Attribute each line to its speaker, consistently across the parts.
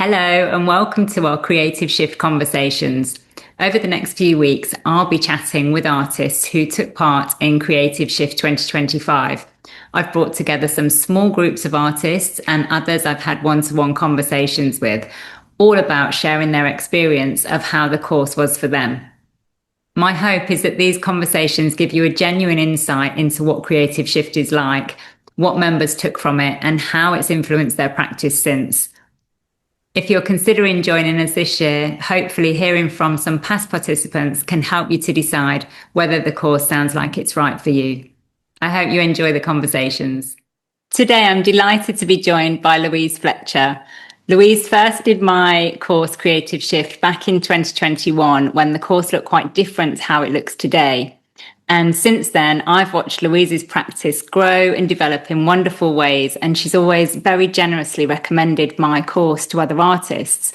Speaker 1: Hello and welcome to our Creative Shift conversations. Over the next few weeks, I'll be chatting with artists who took part in Creative Shift 2025. I've brought together some small groups of artists and others I've had one-to-one conversations with, all about sharing their experience of how the course was for them. My hope is that these conversations give you a genuine insight into what Creative Shift is like, what members took from it, and how it's influenced their practice since. If you're considering joining us this year, hopefully hearing from some past participants can help you to decide whether the course sounds like it's right for you. I hope you enjoy the conversations. Today, I'm delighted to be joined by Louise Fletcher. Louise first did my course Creative Shift back in 2021 when the course looked quite different to how it looks today. And since then, I've watched Louise's practice grow and develop in wonderful ways, and she's always very generously recommended my course to other artists.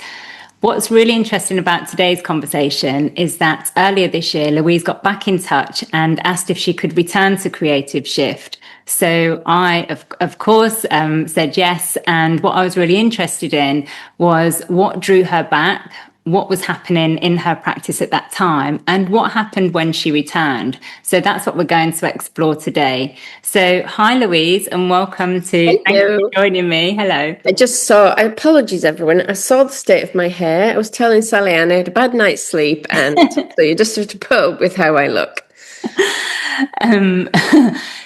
Speaker 1: What's really interesting about today's conversation is that earlier this year, Louise got back in touch and asked if she could return to Creative Shift. So I, of course, said yes. And what I was really interested in was what drew her back, what was happening in her practice at that time, and what happened when she returned. So that's what we're going to explore today. So hi, Louise, and welcome to, thank you for joining me. Hello.
Speaker 2: Apologies, everyone. I saw the state of my hair. I was telling Sally Ann I had a bad night's sleep, and so you just have to put up with how I look.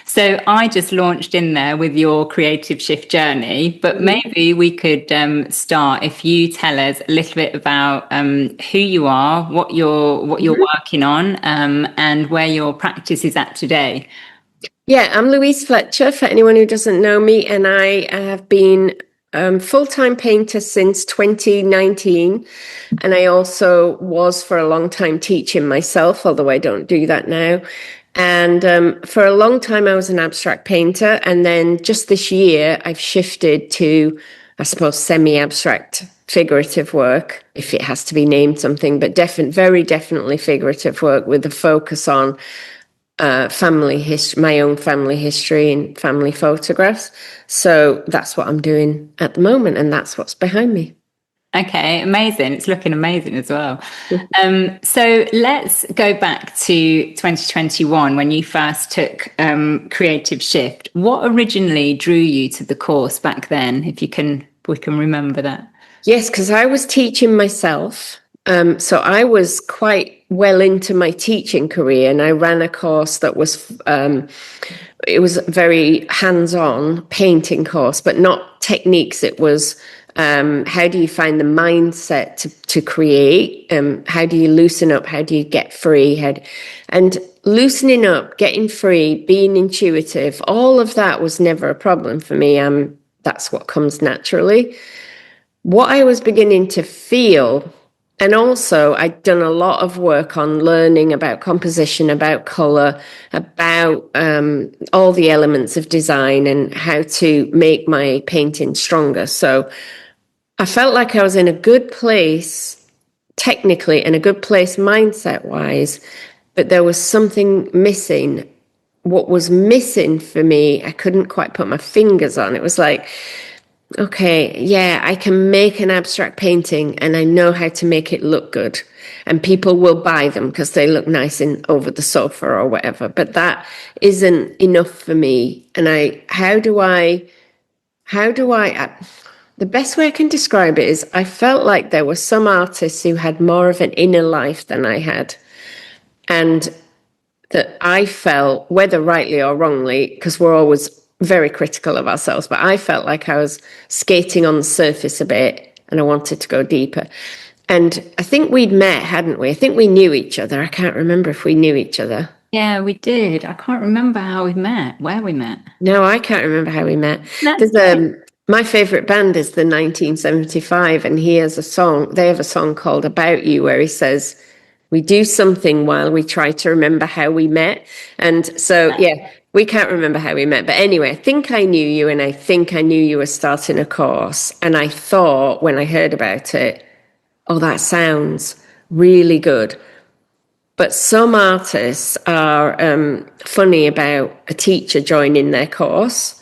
Speaker 1: So I just launched in there with your Creative Shift journey, but maybe we could start if you tell us a little bit about who you are, what you're working on, and where your practice is at today.
Speaker 2: Yeah, I'm Louise Fletcher, for anyone who doesn't know me, and I have been full-time painter since 2019, and I also was for a long time teaching myself, although I don't do that now. And for a long time, I was an abstract painter. And then just this year, I've shifted to, I suppose, semi-abstract figurative work, if it has to be named something, but very definitely figurative work with a focus on family history, my own family history and family photographs. So that's what I'm doing at the moment. And that's what's behind me.
Speaker 1: Okay, amazing. It's looking amazing as well. So let's go back to 2021 when you first took Creative Shift. What originally drew you to the course back then, if we can remember that?
Speaker 2: Yes, because I was teaching myself. So I was quite well into my teaching career, and I ran a course that was, it was a very hands-on painting course, but not techniques. It was how do you find the mindset to create? How do you loosen up? How do you get free? And loosening up, getting free, being intuitive, all of that was never a problem for me. That's what comes naturally. What I was beginning to feel, and also I'd done a lot of work on learning about composition, about color, about all the elements of design and how to make my painting stronger. So I felt like I was in a good place technically and a good place mindset wise, but there was something missing. What was missing for me, I couldn't quite put my fingers on. It was like, okay, yeah, I can make an abstract painting and I know how to make it look good. And people will buy them because they look nice over the sofa or whatever. But that isn't enough for me. And the best way I can describe it is I felt like there were some artists who had more of an inner life than I had. And that I felt, whether rightly or wrongly, because we're always very critical of ourselves, but I felt like I was skating on the surface a bit and I wanted to go deeper. And I think we'd met, hadn't we? I think we knew each other. I can't remember if we knew each other.
Speaker 1: Yeah, we did. I can't remember how we met, where we met.
Speaker 2: No, I can't remember how we met. My favorite band is the 1975, and they have a song called About You, where he says, we do something while we try to remember how we met. And so, yeah, we can't remember how we met. But anyway, I think I knew you, and I think I knew you were starting a course. And I thought when I heard about it, oh, that sounds really good. But some artists are funny about a teacher joining their course.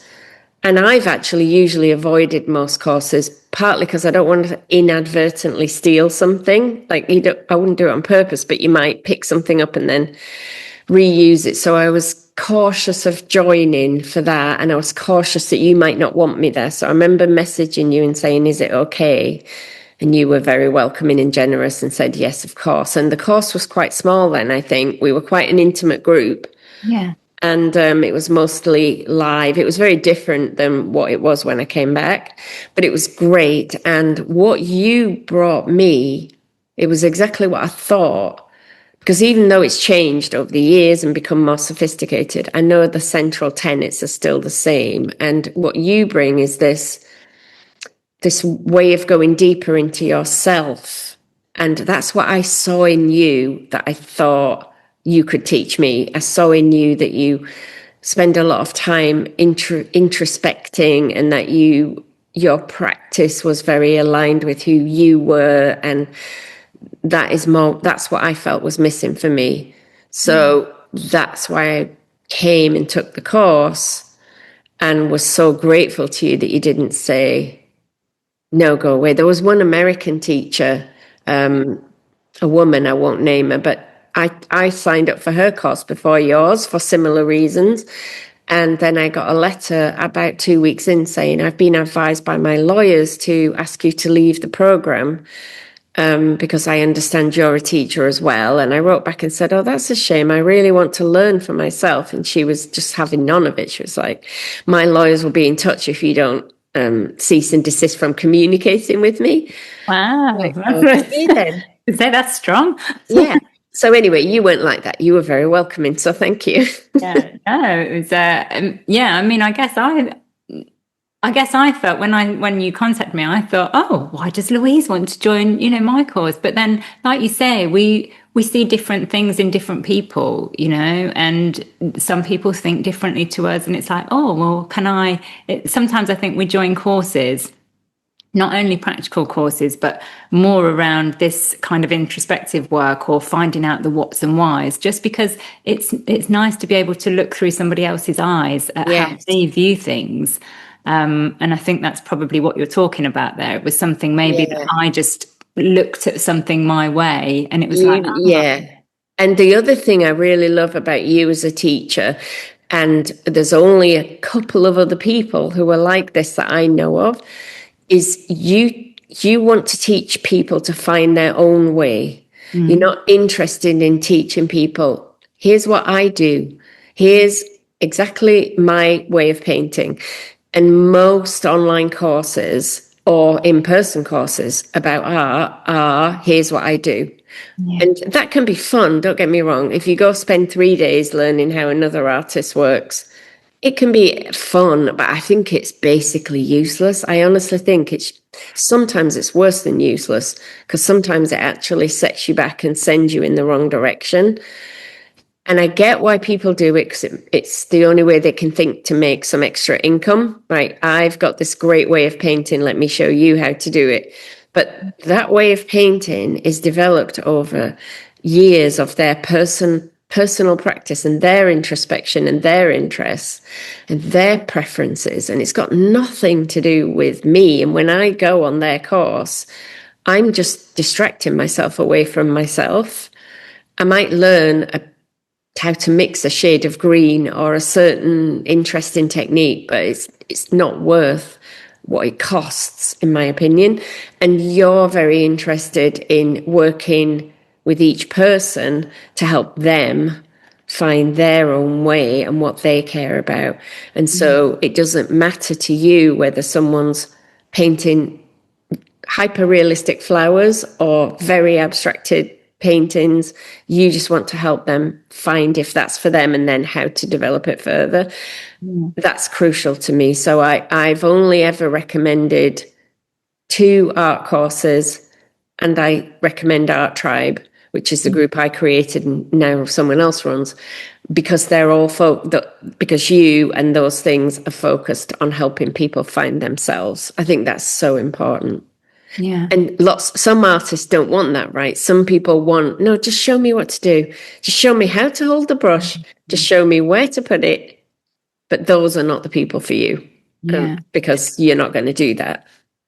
Speaker 2: And I've actually usually avoided most courses, partly because I don't want to inadvertently steal something. Like I wouldn't do it on purpose, but you might pick something up and then reuse it. So I was cautious of joining for that. And I was cautious that you might not want me there. So I remember messaging you and saying, is it okay? And you were very welcoming and generous and said, yes, of course. And the course was quite small then, I think. We were quite an intimate group.
Speaker 1: Yeah.
Speaker 2: And it was mostly live. It was very different than what it was when I came back, but it was great. And what you brought me, it was exactly what I thought. Because even though it's changed over the years and become more sophisticated, I know the central tenets are still the same. And what you bring is this way of going deeper into yourself. And that's what I saw in you that I thought you could teach me. I saw in you that you spend a lot of time introspecting, and that your practice was very aligned with who you were. And that's what I felt was missing for me. So that's why I came and took the course, and was so grateful to you that you didn't say, no, go away. There was one American teacher, a woman, I won't name her, but I signed up for her course before yours for similar reasons. And then I got a letter about 2 weeks in saying, I've been advised by my lawyers to ask you to leave the program because I understand you're a teacher as well. And I wrote back and said, oh, that's a shame. I really want to learn for myself. And she was just having none of it. She was like, my lawyers will be in touch if you don't cease and desist from communicating with me.
Speaker 1: Wow.
Speaker 2: Like, okay, then.
Speaker 1: Say that's strong.
Speaker 2: Yeah. So anyway, you weren't like that. You were very welcoming. So thank you.
Speaker 1: Yeah, no, it was. Yeah, I mean, I guess I felt when you contacted me, I thought, oh, why does Louise want to join, my course? But then, like you say, we see different things in different people, and some people think differently to us, and it's like, oh, well, sometimes I think we join courses, not only practical courses, but more around this kind of introspective work or finding out the whats and whys, just because it's nice to be able to look through somebody else's eyes at how they view things. And I think that's probably what you're talking about there. It was something maybe that I just looked at something my way, and it was like, oh.
Speaker 2: Yeah. And the other thing I really love about you as a teacher, and there's only a couple of other people who are like this that I know of, is you want to teach people to find their own way. You're not interested in teaching people, here's what I do. Here's exactly my way of painting. And most online courses or in-person courses about art are, here's what I do. Yeah. And that can be fun, don't get me wrong. If you go spend 3 days learning how another artist works, it can be fun, but I think it's basically useless. I honestly think sometimes it's worse than useless, because sometimes it actually sets you back and sends you in the wrong direction. And I get why people do it, because it's the only way they can think to make some extra income, right? I've got this great way of painting. Let me show you how to do it. But that way of painting is developed over years of their personal practice and their introspection and their interests and their preferences. And it's got nothing to do with me. And when I go on their course, I'm just distracting myself away from myself. I might learn how to mix a shade of green or a certain interesting technique, but it's not worth what it costs, in my opinion. And you're very interested in working with each person to help them find their own way and what they care about. And so it doesn't matter to you whether someone's painting hyper-realistic flowers or very abstracted paintings. You just want to help them find if that's for them and then how to develop it further. That's crucial to me. So I've only ever recommended 2 art courses, and I recommend Art Tribe, which is the group I created and now someone else runs, because they're all because you and those things are focused on helping people find themselves. I think that's so important.
Speaker 1: Yeah.
Speaker 2: And some artists don't want that, right? Some people want, no, just show me what to do. Just show me how to hold the brush. Just show me where to put it. But those are not the people for you. because you're not going to do that.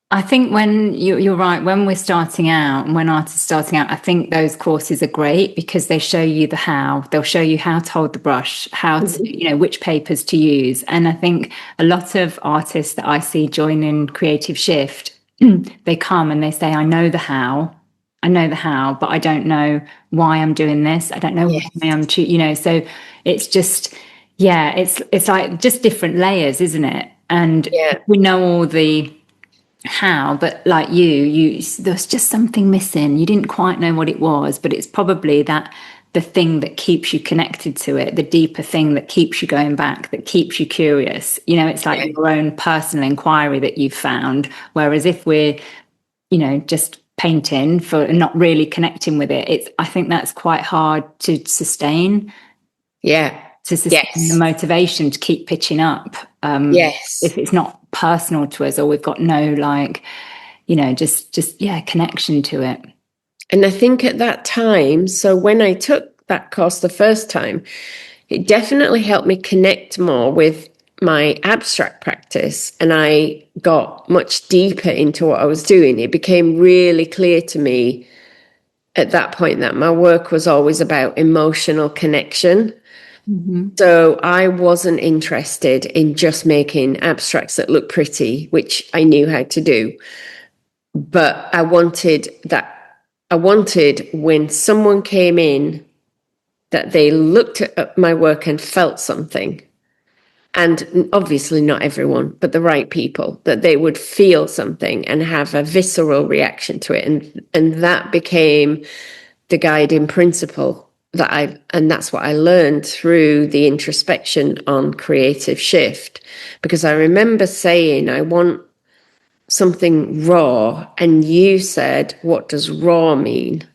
Speaker 1: I think when you're right, when we're starting out and when artists are starting out, I think those courses are great because they show you the how. They'll show you how to hold the brush, how to, which papers to use. And I think a lot of artists that I see joining Creative Shift, they come and they say, I know the how, but I don't know why I'm doing this. I don't know why I'm, so it's just, it's like just different layers, isn't it? And we know all the how, but like you there's just something missing. You didn't quite know what it was, but it's probably that the thing that keeps you connected to it, the deeper thing that keeps you going back, that keeps you curious. It's like your own personal inquiry that you've found. Whereas if we're, just painting for not really connecting with it, I think that's quite hard to sustain. To sustain the motivation to keep pitching up. If it's not personal to us, or we've got no connection to it.
Speaker 2: And I think at that time, so when I took that course the first time, it definitely helped me connect more with my abstract practice, and I got much deeper into what I was doing. It became really clear to me at that point that my work was always about emotional connection. So I wasn't interested in just making abstracts that look pretty, which I knew how to do. But I wanted when someone came in that they looked at my work and felt something. And obviously not everyone, but the right people, that they would feel something and have a visceral reaction to it. And that became the guiding principle. And that's what I learned through the introspection on Creative Shift, because I remember saying, I want something raw. And you said, what does raw mean?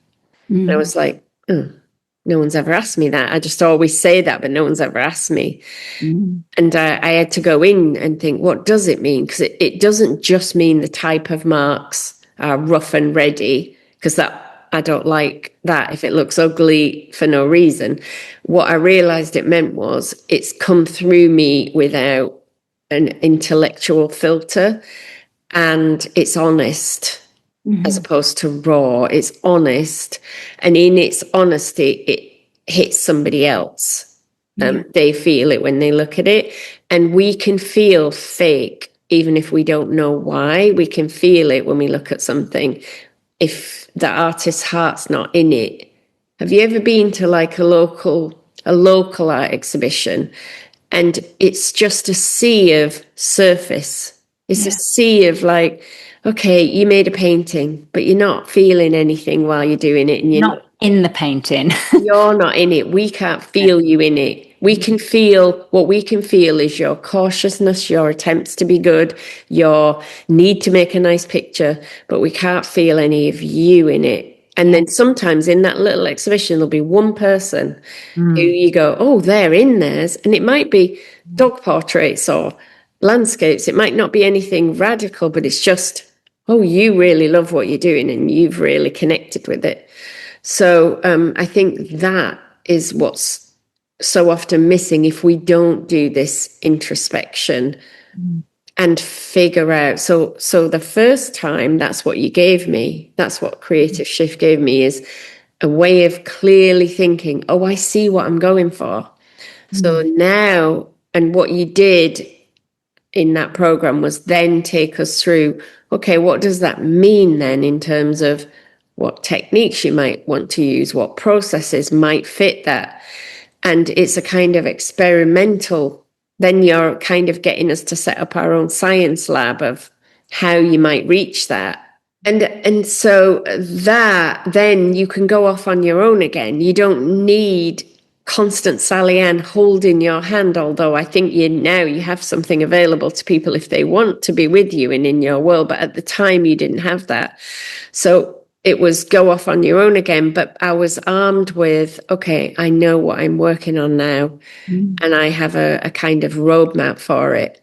Speaker 2: And I was like, no one's ever asked me that. I just always say that, but no one's ever asked me. And I had to go in and think, what does it mean? Because it doesn't just mean the type of marks are rough and ready, because I don't like that if it looks ugly for no reason. What I realized it meant was it's come through me without an intellectual filter, and it's honest as opposed to raw. It's honest, and in its honesty, it hits somebody else. They feel it when they look at it, and we can feel fake even if we don't know why. We can feel it when we look at something if the artist's heart's not in it. Have you ever been to like a local art exhibition, and it's just a sea of surface? It's a sea of like, okay, you made a painting, but you're not feeling anything while you're doing it, and you're not
Speaker 1: in the painting.
Speaker 2: You're not in it. We can't feel you in it. We can feel, what we can feel is your cautiousness, your attempts to be good, your need to make a nice picture, but we can't feel any of you in it. And then sometimes in that little exhibition, there'll be one person who you go, oh, they're in theirs. And it might be dog portraits or landscapes. It might not be anything radical, but it's just, oh, you really love what you're doing and you've really connected with it. So I think that is what's so often missing if we don't do this introspection and figure out. So the first time, that's what you gave me. That's what Creative Shift gave me, is a way of clearly thinking, oh, I see what I'm going for. So now, and what you did in that program was then take us through, okay, what does that mean then in terms of what techniques you might want to use, what processes might fit that. And it's a kind of experimental, then you're kind of getting us to set up our own science lab of how you might reach that. And so that, then you can go off on your own again. You don't need constant Sally Ann holding your hand, although I think you have something available to people if they want to be with you and in your world. But at the time, you didn't have that. So it was go off on your own again, but I was armed with, okay, I know what I'm working on now, and I have a kind of roadmap for it.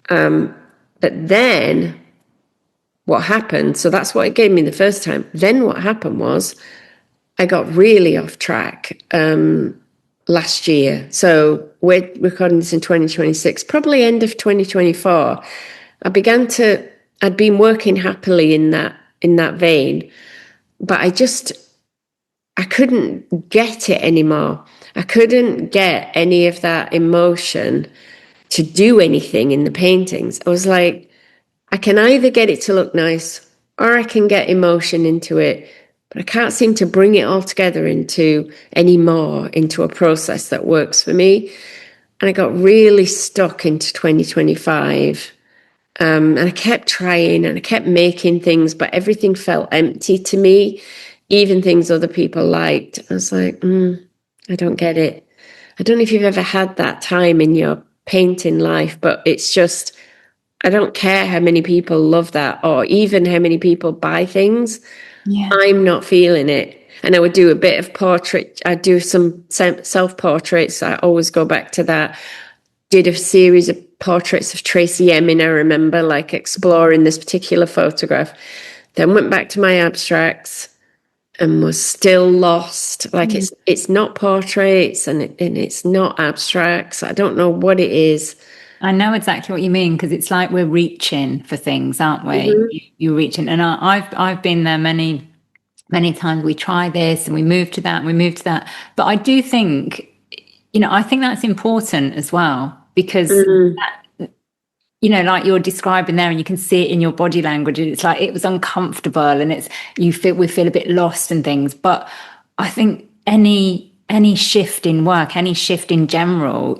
Speaker 2: But then what happened, so that's what it gave me the first time. Then what happened was I got really off track. last year. So we're recording this in 2026, probably end of 2024. I'd been working happily in that vein, but I couldn't get it anymore. I couldn't get any of that emotion to do anything in the paintings. I was like, I can either get it to look nice or I can get emotion into it, but I can't seem to bring it all together into a process that works for me. And I got really stuck into 2025. And I kept trying and I kept making things, but everything felt empty to me, even things other people liked. I was like, I don't get it. I don't know if you've ever had that time in your painting life, but it's just, I don't care how many people love that or even how many people buy things.
Speaker 1: Yeah.
Speaker 2: I'm not feeling it. And I would do a bit of portrait. I'd do some self-portraits. I always go back to that. Did a series of portraits of Tracy Emin, I remember, like exploring this particular photograph. Then went back to my abstracts and was still lost. Like it's not portraits and it's not abstracts. I don't know what it is.
Speaker 1: I know exactly what you mean, because it's like we're reaching for things, aren't we?
Speaker 2: Mm-hmm.
Speaker 1: You're reaching, and I've been there many times. We try this and we move to that and we move to that. But I do think, I think that's important as well, because that, like you're describing there, and you can see it in your body language. It's like it was uncomfortable, and we feel a bit lost and things. But I think any shift in work, any shift in general,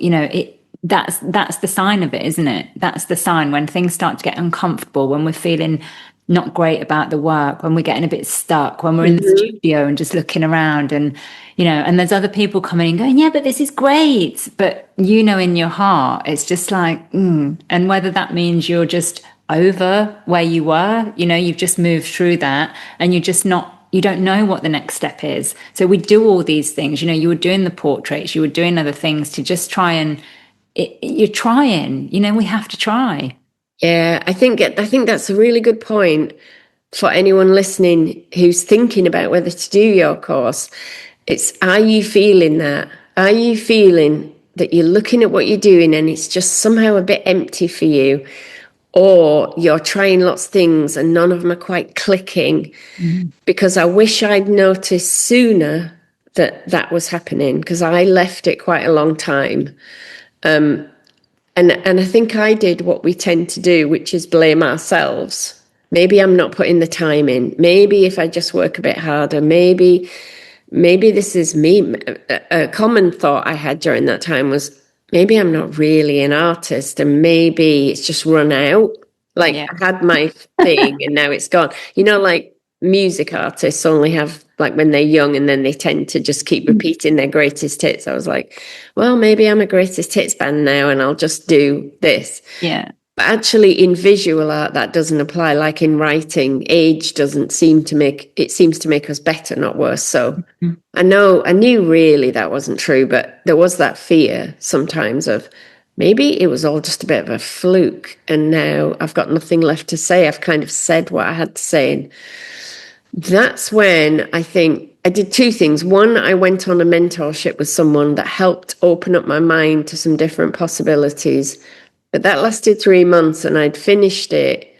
Speaker 1: that's the sign of it, isn't it? That's the sign when things start to get uncomfortable, when we're feeling not great about the work, when we're getting a bit stuck, when we're in the studio and just looking around and, and there's other people coming and going, yeah, but this is great. But, in your heart, it's just like, and whether that means you're just over where you were, you've just moved through that and you're just not, you don't know what the next step is. So we do all these things, you were doing the portraits, you were doing other things to just try and, you're trying, we have to try.
Speaker 2: Yeah, I think that's a really good point for anyone listening who's thinking about whether to do your course. Are you feeling that? Are you feeling that you're looking at what you're doing and it's just somehow a bit empty for you? Or you're trying lots of things and none of them are quite clicking? Because I wish I'd noticed sooner that was happening, because I left it quite a long time. And I think I did what we tend to do, which is blame ourselves. Maybe I'm not putting the time in. Maybe if I just work a bit harder, maybe this is me. A common thought I had during that time was, maybe I'm not really an artist and maybe it's just run out. Like I had my thing and now it's gone. Like music artists only have, like, when they're young and then they tend to just keep repeating their greatest hits. I was like, well, maybe I'm a greatest hits band now and I'll just do this.
Speaker 1: Yeah.
Speaker 2: But actually in visual art, that doesn't apply. Like in writing, age seems to make us better, not worse. So I knew really that wasn't true, but there was that fear sometimes of maybe it was all just a bit of a fluke and now I've got nothing left to say. I've kind of said what I had to say. And that's when I think I did two things. One, I went on a mentorship with someone that helped open up my mind to some different possibilities. But that lasted 3 months and I'd finished it.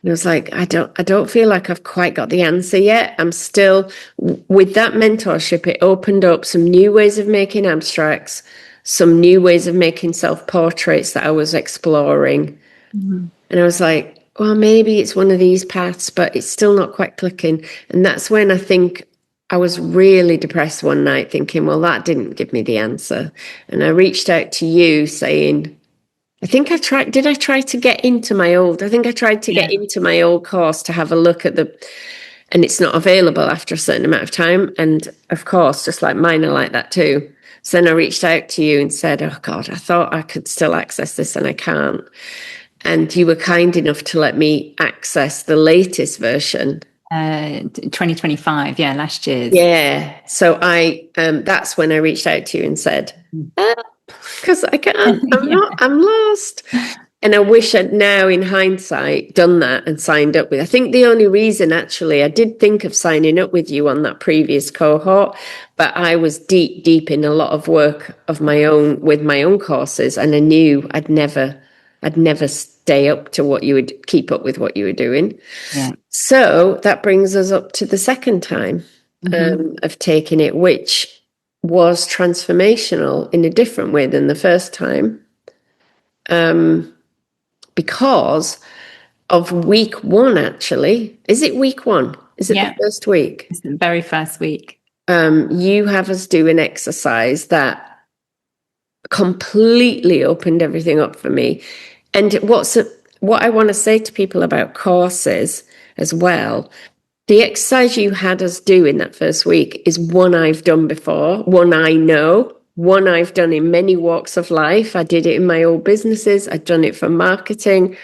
Speaker 2: And I was like, I don't feel like I've quite got the answer yet. I'm still, with that mentorship, it opened up some new ways of making abstracts, some new ways of making self-portraits that I was exploring. And I was like, well, maybe it's one of these paths, but it's still not quite clicking. And that's when I think I was really depressed one night thinking, well, that didn't give me the answer. And I reached out to you saying, I tried to get into my old course to have a look at and it's not available after a certain amount of time. And of course, just like mine are like that too. So then I reached out to you and said, oh God, I thought I could still access this and I can't. And you were kind enough to let me access the latest version.
Speaker 1: 2025, last year's.
Speaker 2: Yeah. So that's when I reached out to you and said, because I can't, I'm lost. And I wish I'd now, in hindsight, done that and signed up with. I think the only reason, actually, I did think of signing up with you on that previous cohort, but I was deep in a lot of work of my own with my own courses, and I knew I'd never stay up to what you would keep up with what you were doing.
Speaker 1: Yeah.
Speaker 2: So that brings us up to the second time of taking it, which was transformational in a different way than the first time. Because of week one, actually. Is it week one? Is it the first week?
Speaker 1: It's the very first week.
Speaker 2: You have us do an exercise that completely opened everything up for me. And what I want to say to people about courses as well, the exercise you had us do in that first week is one I've done before, one I know, one I've done in many walks of life. I did it in my old businesses. I've done it for marketing.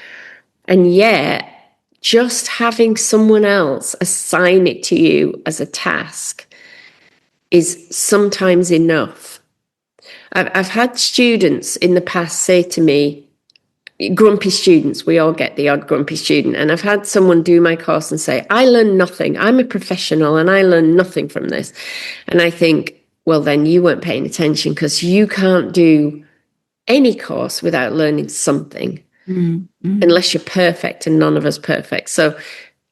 Speaker 2: And yet, just having someone else assign it to you as a task is sometimes enough. I've had students in the past say to me, grumpy students, we all get the odd grumpy student. And I've had someone do my course and say, I learned nothing. I'm a professional and I learned nothing from this. And I think, well, then you weren't paying attention, because you can't do any course without learning something, unless you're perfect, and none of us perfect. So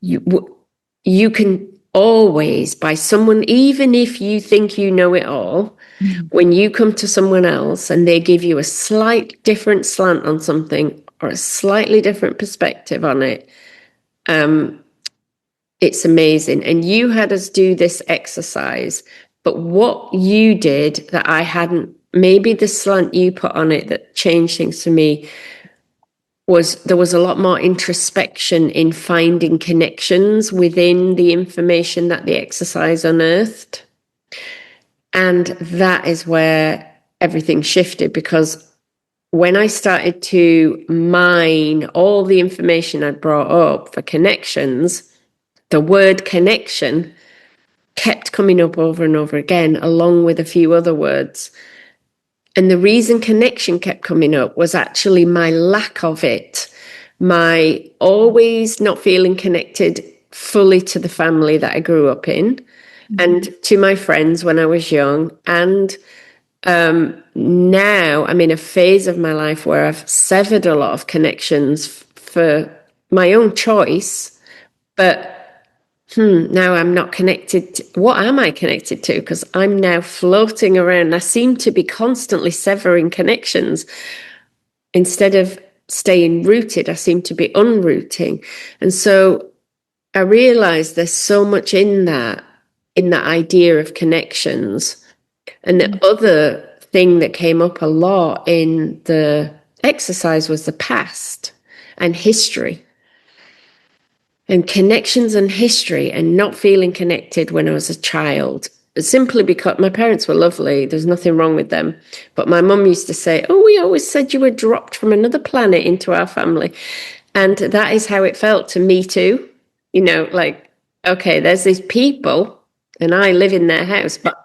Speaker 2: you can always, by someone, even if you think you know it all, when you come to someone else and they give you a slight different slant on something or a slightly different perspective on it, it's amazing. And you had us do this exercise, but what you did that I hadn't, maybe the slant you put on it that changed things for me, was there was a lot more introspection in finding connections within the information that the exercise unearthed. And that is where everything shifted, because when I started to mine all the information I'd brought up for connections, the word connection kept coming up over and over again, along with a few other words. And the reason connection kept coming up was actually my lack of it, my always not feeling connected fully to the family that I grew up in, and to my friends when I was young. And now I'm in a phase of my life where I've severed a lot of connections for my own choice, but now I'm not connected. What am I connected to? Because I'm now floating around. I seem to be constantly severing connections. Instead of staying rooted, I seem to be unrooting. And so I realized there's so much in that idea of connections. And the other thing that came up a lot in the exercise was the past and history. And connections and history, and not feeling connected when I was a child, simply because my parents were lovely. There's nothing wrong with them. But my mum used to say, oh, we always said you were dropped from another planet into our family. And that is how it felt to me too. You know, like, okay, there's these people and I live in their house, but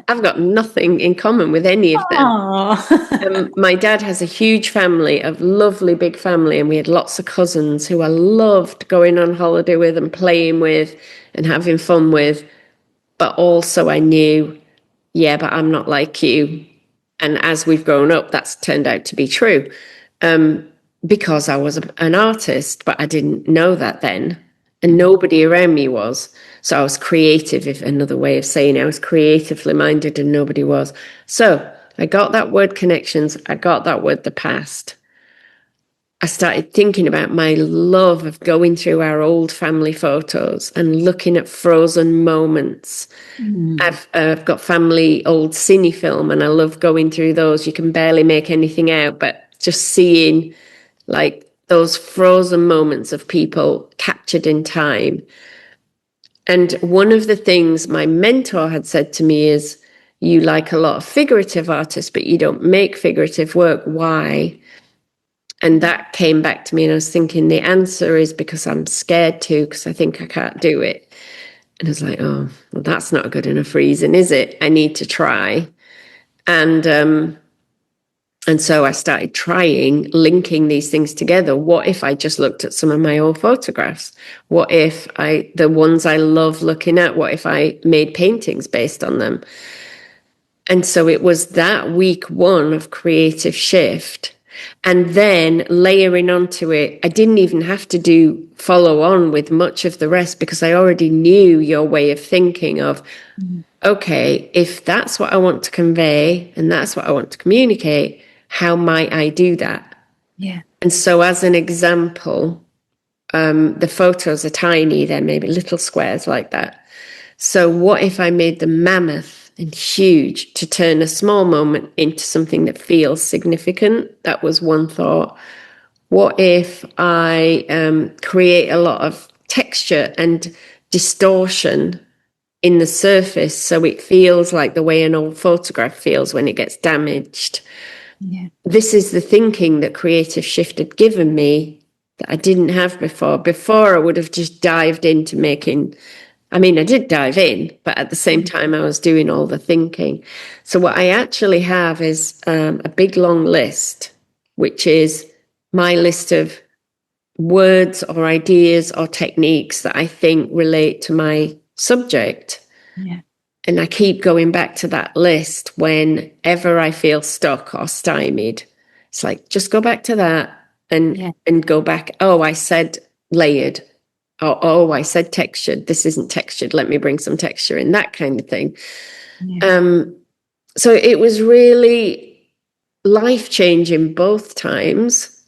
Speaker 2: I've got nothing in common with any of them. My dad has a huge family, a lovely big family, and we had lots of cousins who I loved going on holiday with and playing with and having fun with. But also I knew, yeah, but I'm not like you. And as we've grown up, that's turned out to be true, because I was an artist, but I didn't know that then. And nobody around me was. So I was creative, if another way of saying it, I was creatively minded and nobody was. So I got that word connections. I got that word the past. I started thinking about my love of going through our old family photos and looking at frozen moments. I've got family old cine film and I love going through those. You can barely make anything out, but just seeing like those frozen moments of people captured in time. And one of the things my mentor had said to me is, you like a lot of figurative artists, but you don't make figurative work. Why? And that came back to me, and I was thinking the answer is because I'm scared to, because I think I can't do it. And I was like, oh, well, that's not a good enough reason, is it? I need to try. And And so I started linking these things together. What if I just looked at some of my old photographs? What if the ones I love looking at, what if I made paintings based on them? And so it was that week one of Creative Shift. And then layering onto it, I didn't even have to follow on with much of the rest because I already knew your way of thinking of, okay, if that's what I want to convey and that's what I want to communicate, how might I do that?
Speaker 1: Yeah.
Speaker 2: And so as an example, the photos are tiny. They're maybe little squares like that. So what if I made them mammoth and huge to turn a small moment into something that feels significant? That was one thought. What if I create a lot of texture and distortion in the surface so it feels like the way an old photograph feels when it gets damaged?
Speaker 1: Yeah.
Speaker 2: This is the thinking that Creative Shift had given me that I didn't have before. Before, I would have just dived into I did dive in, but at the same time, I was doing all the thinking. So what I actually have is a big, long list, which is my list of words or ideas or techniques that I think relate to my subject.
Speaker 1: Yeah.
Speaker 2: And I keep going back to that list whenever I feel stuck or stymied. It's like, just go back to that and go back. Oh, I said layered. Oh, I said textured. This isn't textured. Let me bring some texture in, that kind of thing. Yeah. So it was really life-changing both times,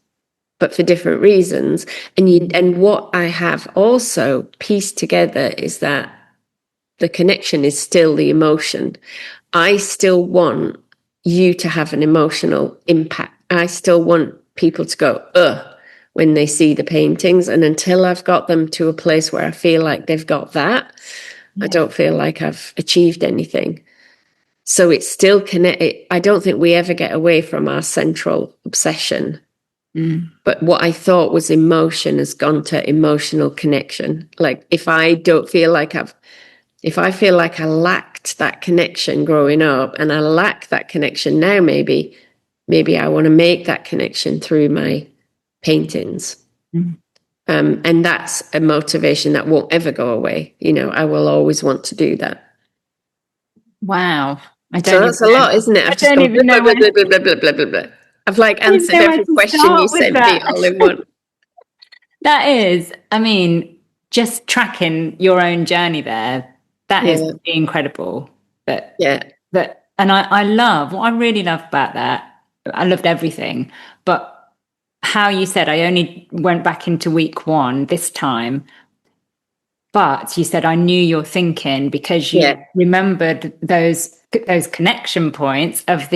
Speaker 2: but for different reasons. And what I have also pieced together is that the connection is still the emotion. I still want you to have an emotional impact. I still want people to go, ugh, when they see the paintings. And until I've got them to a place where I feel like they've got that, I don't feel like I've achieved anything. So it's still connected. I don't think we ever get away from our central obsession. But what I thought was emotion has gone to emotional connection. Like if I feel like I lacked that connection growing up and I lack that connection now, maybe I want to make that connection through my paintings. And that's a motivation that won't ever go away. I will always want to do that.
Speaker 1: Wow.
Speaker 2: So that's a lot, isn't it? I've just gone blah, blah, blah, blah, blah, blah, blah, blah, blah. I've answered every question you sent me all in one.
Speaker 1: That is, just tracking your own journey there. That is incredible. But and what I really love about that, I loved everything, but how you said, I only went back into week one this time, but you said, I knew your thinking because you remembered those connection points of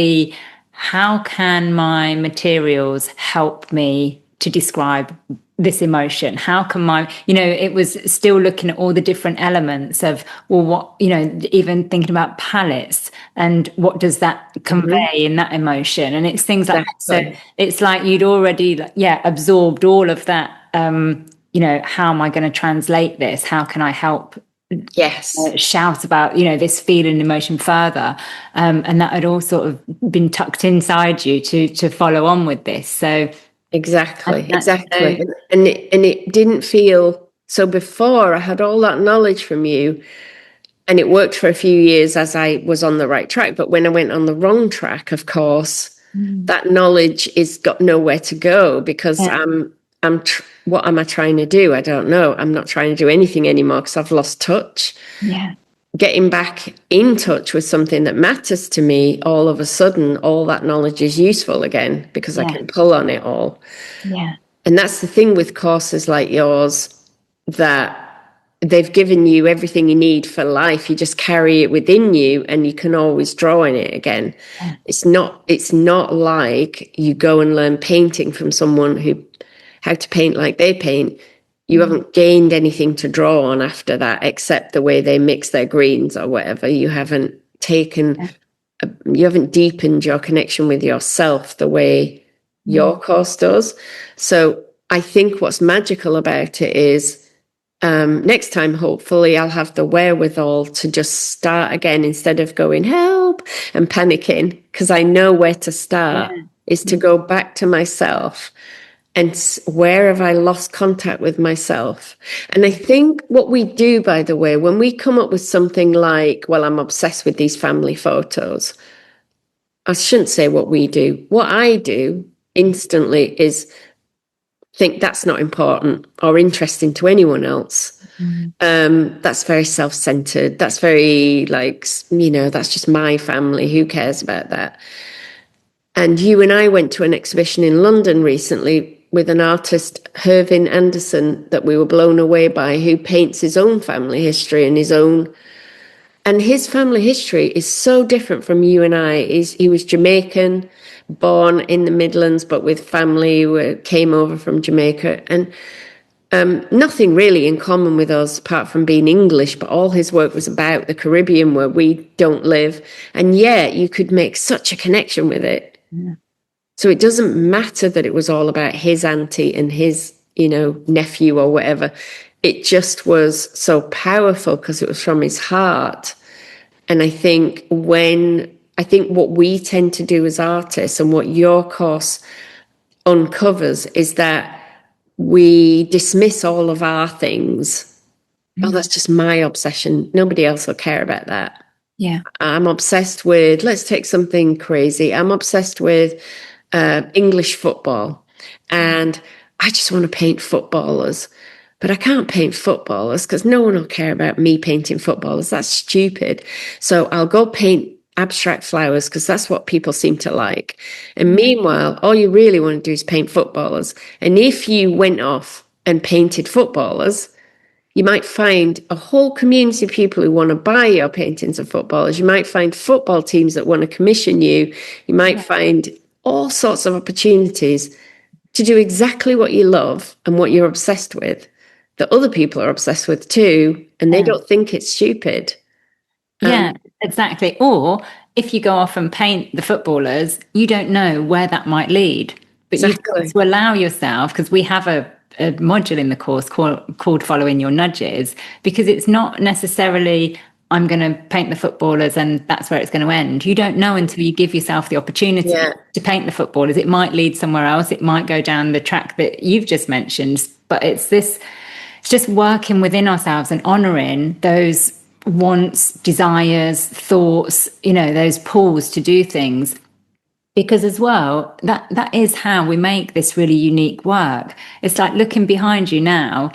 Speaker 1: how can my materials help me to describe this emotion? How can it was still looking at all the different elements of, even thinking about palettes and what does that convey in that emotion? And it's things like that. So it's like you'd already, absorbed all of that. How am I going to translate this? How can I help shout about, this feeling and emotion further? And that had all sort of been tucked inside you to follow on with this. So
Speaker 2: Exactly. And it didn't feel so. Before I had all that knowledge from you and it worked for a few years as I was on the right track. But when I went on the wrong track, of course, that knowledge is got nowhere to go because what am I trying to do? I don't know. I'm not trying to do anything anymore because I've lost touch.
Speaker 1: Yeah.
Speaker 2: Getting back in touch with something that matters to me, all of a sudden, all that knowledge is useful again because I can pull on it all.
Speaker 1: Yeah.
Speaker 2: And that's the thing with courses like yours, that they've given you everything you need for life. You just carry it within you and you can always draw on it again. Yeah. It's not like you go and learn painting from someone how to paint like they paint. You haven't gained anything to draw on after that, except the way they mix their greens or whatever. You haven't you haven't deepened your connection with yourself the way your course does. So I think what's magical about it is next time, hopefully, I'll have the wherewithal to just start again instead of going help and panicking because I know where to start. is to go back to myself and where have I lost contact with myself? And I think what we do, by the way, when we come up with something like, well, I'm obsessed with these family photos, I shouldn't say what we do. What I do instantly is think that's not important or interesting to anyone else. That's very self-centered. That's very that's just my family. Who cares about that? And you and I went to an exhibition in London recently with an artist, Hervin Anderson, that we were blown away by, who paints his own family history and his family history is so different from you and I. He was Jamaican, born in the Midlands, but with family who came over from Jamaica. And nothing really in common with us apart from being English, but all his work was about the Caribbean where we don't live. And yet you could make such a connection with it. Yeah. So it doesn't matter that it was all about his auntie and his, nephew or whatever. It just was so powerful because it was from his heart. And I think what we tend to do as artists and what your course uncovers is that we dismiss all of our things. Oh, that's just my obsession. Nobody else will care about that.
Speaker 1: Yeah.
Speaker 2: I'm obsessed with, let's take something crazy. I'm obsessed with English football. And I just want to paint footballers. But I can't paint footballers because no one will care about me painting footballers. That's stupid. So I'll go paint abstract flowers because that's what people seem to like. And meanwhile, all you really want to do is paint footballers. And if you went off and painted footballers, you might find a whole community of people who want to buy your paintings of footballers. You might find football teams that want to commission you. You might find all sorts of opportunities to do exactly what you love and what you're obsessed with, that other people are obsessed with too, and they don't think it's stupid.
Speaker 1: Yeah, exactly. Or if you go off and paint the footballers, you don't know where that might lead. But you've got to allow yourself, because we have a module in the course called Following Your Nudges, because it's not necessarily I'm going to paint the footballers and that's where it's going to end. You don't know until you give yourself the opportunity to paint the footballers. It might lead somewhere else. It might go down the track that you've just mentioned. But it's just working within ourselves and honouring those wants, desires, thoughts, those pulls to do things. Because as well, that is how we make this really unique work. It's like looking behind you now,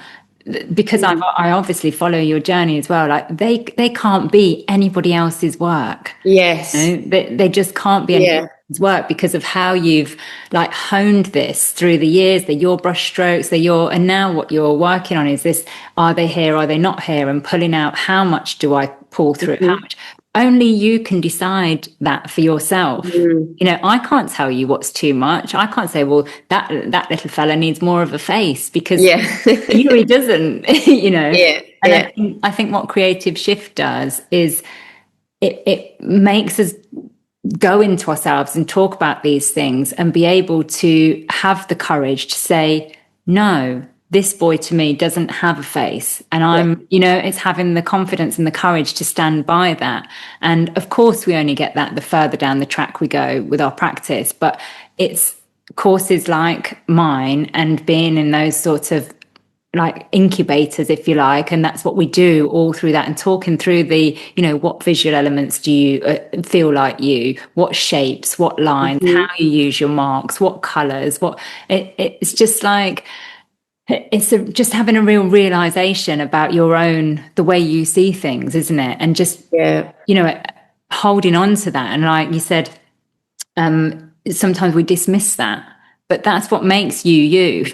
Speaker 1: because I obviously follow your journey as well. Like they can't be anybody else's work.
Speaker 2: Yes.
Speaker 1: They just can't be anybody else's work because of how you've honed this through the years. They're your brush strokes, and now what you're working on is this, are they here, are they not here? And pulling out, how much do I pull through? How much? Only you can decide that for yourself. I can't tell you what's too much. I can't say, well, that little fella needs more of a face, because he doesn't, And I think what Creative Shift does is it makes us go into ourselves and talk about these things and be able to have the courage to say, no, this boy to me doesn't have a face. And I'm, it's having the confidence and the courage to stand by that. And of course, we only get that the further down the track we go with our practice. But it's courses like mine and being in those sorts of incubators, if you like. And that's what we do all through that, and talking through the, what visual elements do you feel like what shapes, what lines, how you use your marks, what colors, it's just it's just having a real realization about the way you see things, isn't it? And just, holding on to that. And like you said, sometimes we dismiss that, but that's what makes you.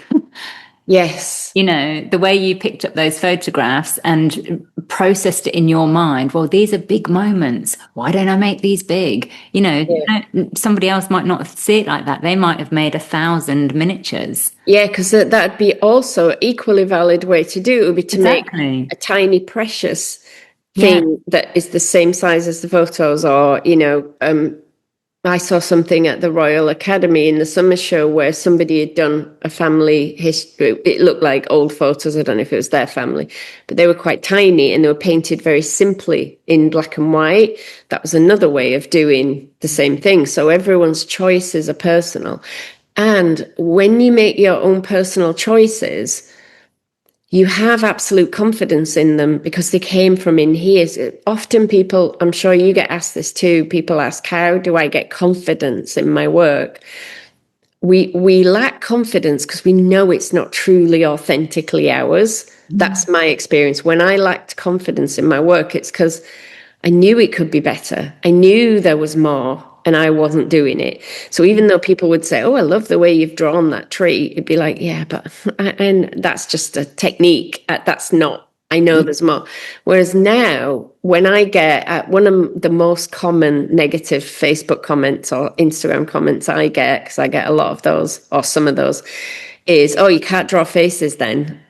Speaker 2: Yes.
Speaker 1: The way you picked up those photographs and processed it in your mind. Well, these are big moments. Why don't I make these big? Somebody else might not see it like that. They might have made 1,000 miniatures. Yeah,
Speaker 2: because that'd be also equally valid way to do it would be to make a tiny precious thing that is the same size as the photos, or, I saw something at the Royal Academy in the summer show where somebody had done a family history. It looked like old photos. I don't know if it was their family, but they were quite tiny and they were painted very simply in black and white. That was another way of doing the same thing. So everyone's choices are personal. And when you make your own personal choices, you have absolute confidence in them because they came from in here. Often people, I'm sure you get asked this too, people ask, how do I get confidence in my work? We lack confidence because we know it's not truly authentically ours. That's my experience. When I lacked confidence in my work, it's because I knew it could be better. I knew there was more and I wasn't doing it. So even though people would say, oh, I love the way you've drawn that tree, it'd be like, yeah, but, and that's just a technique. That's not, I know there's more. Whereas now, when I get one of the most common negative Facebook comments or Instagram comments I get, because I get a lot of those or some of those, is, oh, you can't draw faces then.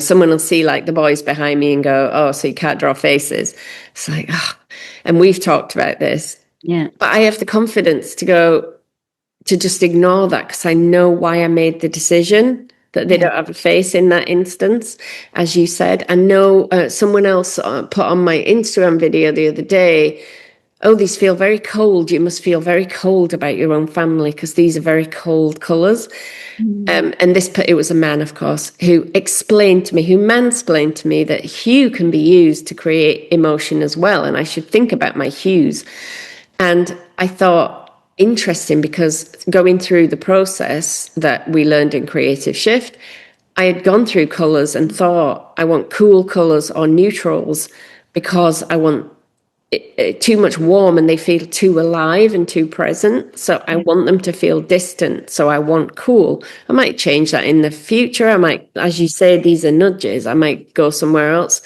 Speaker 2: Someone will see like the boys behind me and go, oh, so you can't draw faces. It's like, oh, and we've talked about this.
Speaker 1: Yeah.
Speaker 2: But I have the confidence to just ignore that because I know why I made the decision that they don't have a face in that instance, as you said. I know someone else put on my Instagram video the other day, oh, these feel very cold. You must feel very cold about your own family because these are very cold colours. And it was a man, of course, who mansplained to me that hue can be used to create emotion as well. And I should think about my hues. And I thought, interesting, because going through the process that we learned in Creative Shift, I had gone through colours and thought, I want cool colours or neutrals because I want too much warm and they feel too alive and too present. So I want them to feel distant. So I want cool. I might change that in the future. I might, as you say, these are nudges. I might go somewhere else.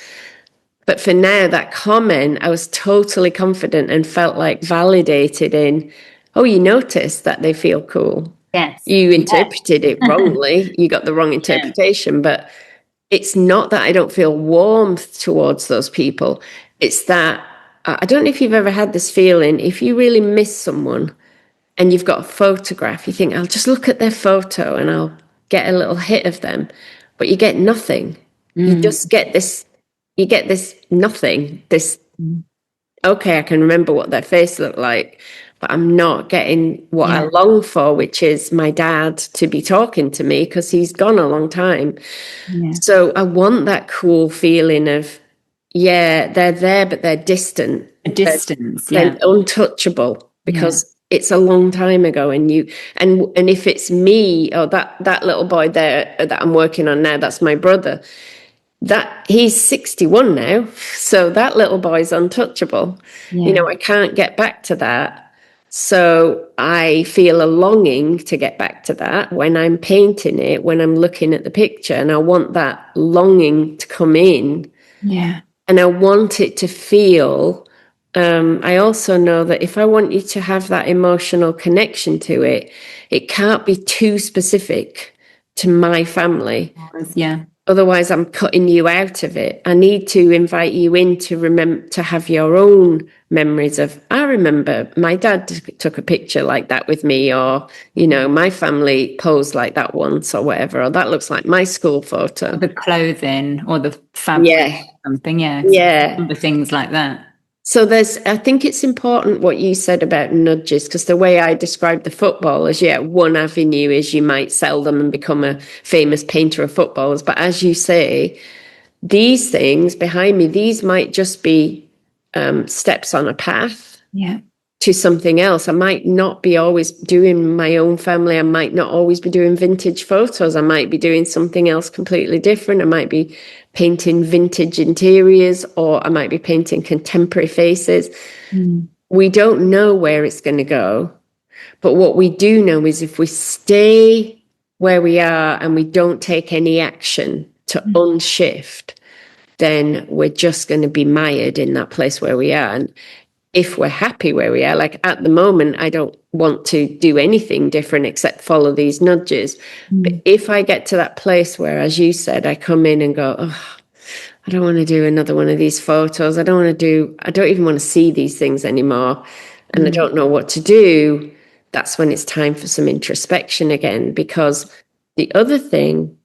Speaker 2: But for now, that comment, I was totally confident and felt like validated in, oh, you noticed that they feel cool.
Speaker 1: Yes.
Speaker 2: You interpreted it wrongly. You got the wrong interpretation. But it's not that I don't feel warmth towards those people. It's that, I don't know if you've ever had this feeling, if you really miss someone and you've got a photograph, you think, I'll just look at their photo and I'll get a little hit of them. But you get nothing. You just get this. You get this nothing, okay, I can remember what their face looked like, but I'm not getting what I long for, which is my dad to be talking to me because he's gone a long time. Yeah. So I want that cool feeling of, they're there, but they're distant. They're untouchable because it's a long time ago. And if it's me or that little boy there that I'm working on now, that's my brother. That he's 61 now, so that little boy's untouchable. I can't get back to that. So I feel a longing to get back to that when I'm painting it, when I'm looking at the picture, and I want that longing to come in. Yeah. And I want it to feel, I also know that if I want you to have that emotional connection to it, it can't be too specific to my family. Yeah. Otherwise, I'm cutting you out of it. I need to invite you in to have your own memories of, I remember my dad took a picture like that with me, or, my family posed like that once or whatever, or that looks like my school photo.
Speaker 1: Or the clothing or the fabric or something, the things like that.
Speaker 2: So I think it's important what you said about nudges, because the way I describe the footballers, one avenue is you might sell them and become a famous painter of footballers. But as you say, these things behind me, these might just be steps on a path to something else. I might not be always doing my own family. I might not always be doing vintage photos. I might be doing something else completely different. I might be painting vintage interiors, or I might be painting contemporary faces. We don't know where it's going to go. But what we do know is if we stay where we are and we don't take any action to unshift, then we're just going to be mired in that place where we are. And if we're happy where we are, like at the moment, I don't want to do anything different except follow these nudges. But if I get to that place where, as you said, I come in and go, oh, I don't want to do another one of these photos. I don't even want to see these things anymore. and I don't know what to do, that's when it's time for some introspection again. Because the other thing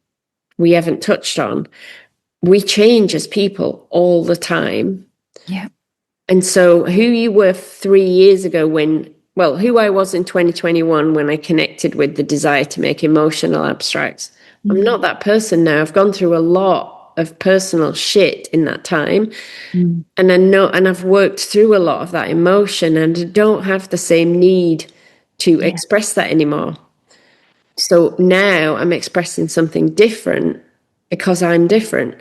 Speaker 2: we haven't touched on, we change as people all the time.
Speaker 1: Yeah.
Speaker 2: And so who you were 3 years ago who I was in 2021 when I connected with the desire to make emotional abstracts, I'm not that person now. I've gone through a lot of personal shit in that time. And I know, and I've worked through a lot of that emotion, and I don't have the same need to express that anymore. So now I'm expressing something different because I'm different.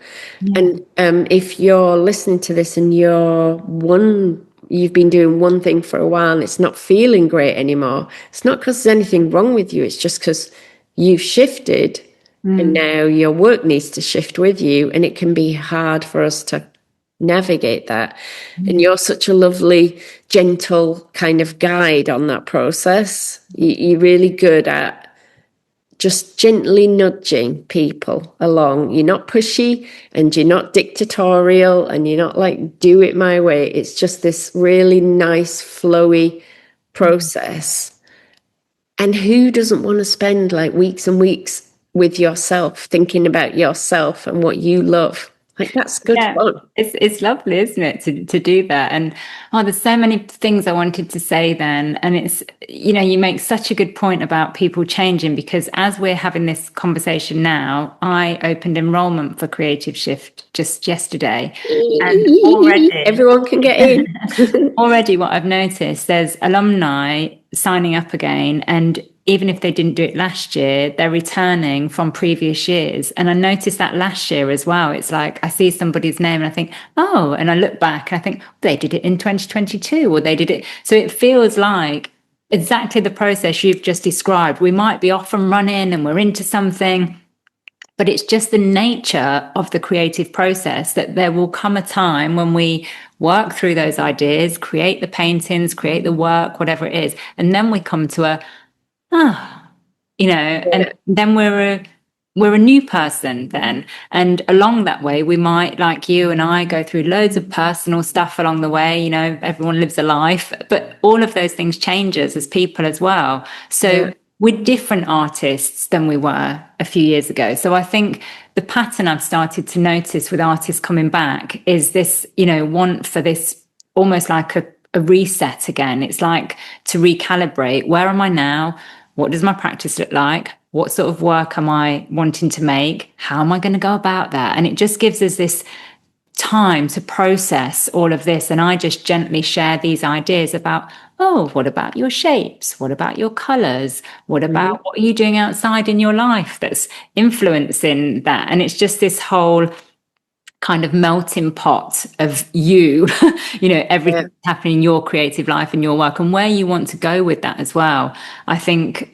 Speaker 2: And if you're listening to this and you've been doing one thing for a while and it's not feeling great anymore, it's not because there's anything wrong with you. It's just because you've shifted and now your work needs to shift with you. And it can be hard for us to navigate that. And you're such a lovely, gentle kind of guide on that process. You're really good at just gently nudging people along. You're not pushy and you're not dictatorial and you're not like, do it my way. It's just this really nice, flowy process. And who doesn't want to spend like weeks and weeks with yourself, thinking about yourself and what you love? Like, that's good fun.
Speaker 1: It's lovely, isn't it, to do that? And there's so many things I wanted to say then. And it's, you make such a good point about people changing, because as we're having this conversation now, I opened enrollment for Creative Shift just yesterday. And already
Speaker 2: everyone can get in.
Speaker 1: Already what I've noticed, there's alumni signing up again, and even if they didn't do it last year, they're returning from previous years. And I noticed that last year as well. It's like I see somebody's name and I think, oh, and I look back and I think they did it in 2022 or they did it. So it feels like exactly the process you've just described. We might be off and running and we're into something, but it's just the nature of the creative process that there will come a time when we work through those ideas, create the paintings, create the work, whatever it is. And then we come to and then we're a new person then. And along that way, we might, like you and I, go through loads of personal stuff along the way. Everyone lives a life, but all of those things changes as people as well. So we're different artists than we were a few years ago. So I think the pattern I've started to notice with artists coming back is this, want for this almost like a reset again. It's like to recalibrate. Where am I now? What does my practice look like? What sort of work am I wanting to make? How am I going to go about that? And it just gives us this time to process all of this. And I just gently share these ideas about, what about your shapes? What about your colors? What about what are you doing outside in your life that's influencing that? And it's just this whole kind of melting pot of everything happening in your creative life and your work and where you want to go with that as well. I think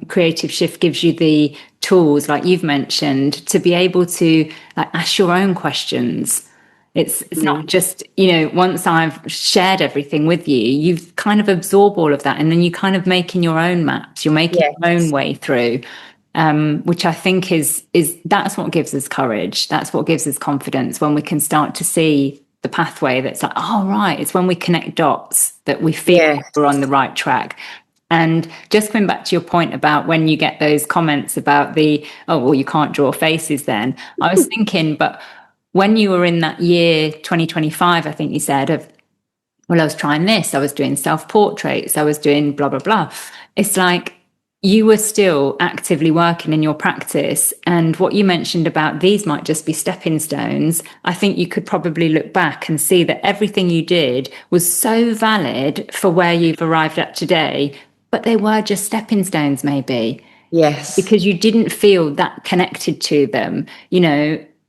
Speaker 1: Creative Shift gives you the tools, like you've mentioned, to be able to ask your own questions. It's not just, once I've shared everything with you, you've kind of absorbed all of that and then you kind of making your own maps, you're making your own way through. Which I think is that's what gives us courage. That's what gives us confidence when we can start to see the pathway that's like, right, it's when we connect dots that we feel we're on the right track. And just coming back to your point about when you get those comments about you can't draw faces then. I was thinking, but when you were in that year 2025, I think you said I was trying this, I was doing self-portraits, I was doing blah, blah, blah. It's like, you were still actively working in your practice. And what you mentioned about these might just be stepping stones. I think you could probably look back and see that everything you did was so valid for where you've arrived at today, but they were just stepping stones maybe.
Speaker 2: Yes.
Speaker 1: Because you didn't feel that connected to them,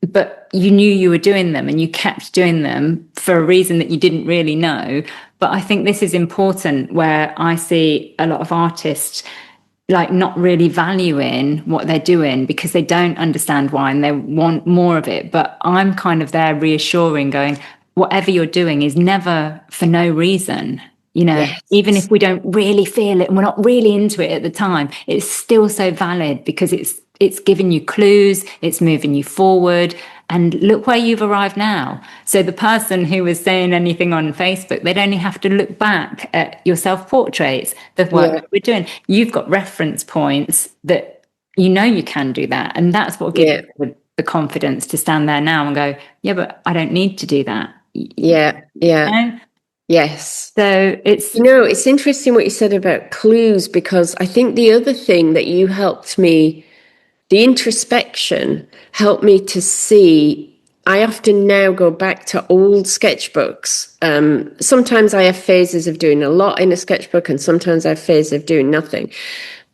Speaker 1: but you knew you were doing them and you kept doing them for a reason that you didn't really know. But I think this is important where I see a lot of artists not really valuing what they're doing because they don't understand why and they want more of it. But I'm kind of there reassuring, going, whatever you're doing is never for no reason. Even if we don't really feel it and we're not really into it at the time, it's still so valid because it's giving you clues, it's moving you forward. And look where you've arrived now. So the person who was saying anything on Facebook, they'd only have to look back at your self-portraits, the work that we're doing. You've got reference points that you can do that. And that's what gives you the confidence to stand there now and go, yeah, but I don't need to do that.
Speaker 2: Yeah.
Speaker 1: You know?
Speaker 2: Yes.
Speaker 1: So it's...
Speaker 2: it's interesting what you said about clues, because I think the other thing that you helped me, the introspection helped me to see. I often now go back to old sketchbooks. Sometimes I have phases of doing a lot in a sketchbook, and sometimes I have phases of doing nothing.